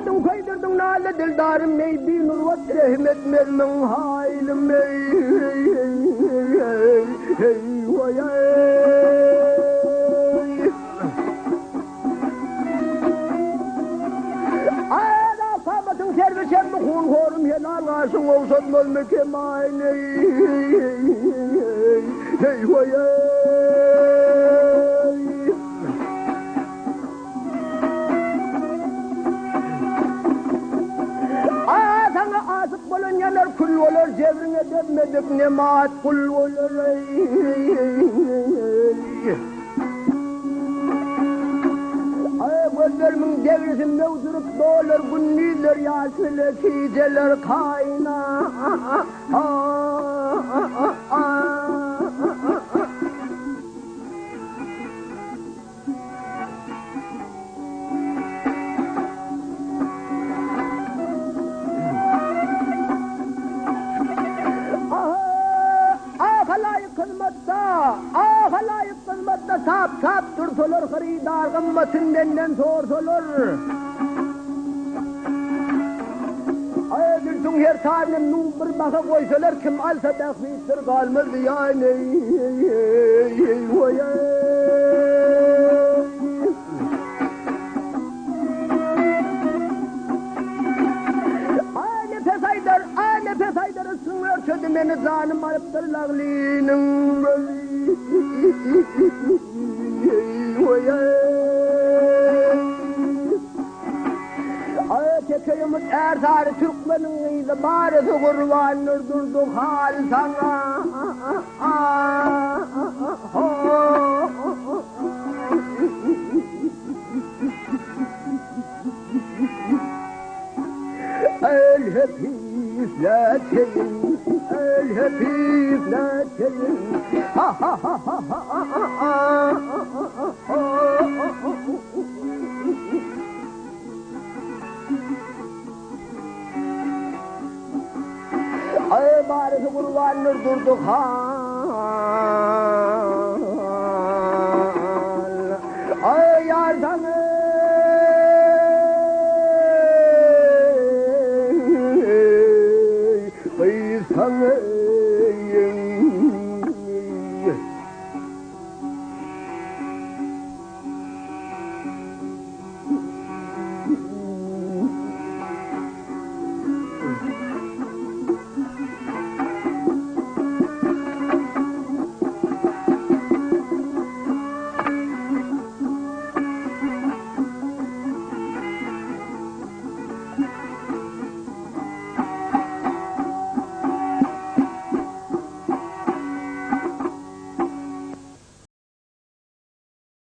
Kaydırdım nale dildarım mey bir nurvat rahmet mermen haylim mey hey vay Ayda sabatın servisem mi hun horum helal asın olsun olmeke mayne hey vay Yanar kul olur cevrine dönmedik nemaat kul olur gözlerimin devrisin mevzurup doğulur günniler yasile kiceler kayna Tap tap dursulur xaridar gımmetinden sorsulur Ayadülsün her tarihinin bir baka koysalar kim alsa takfittir kalmaz yani Nefes aydar ısınlar çödümeni zanım alıptır lağlinin Köyümüz erzarı Türkmenin iyisi barısı kurbanır durduk hal sana El hepif la teyin El hepif la teyin Ha ha ha ha ha ha Ay barısı kurbanır durduk ha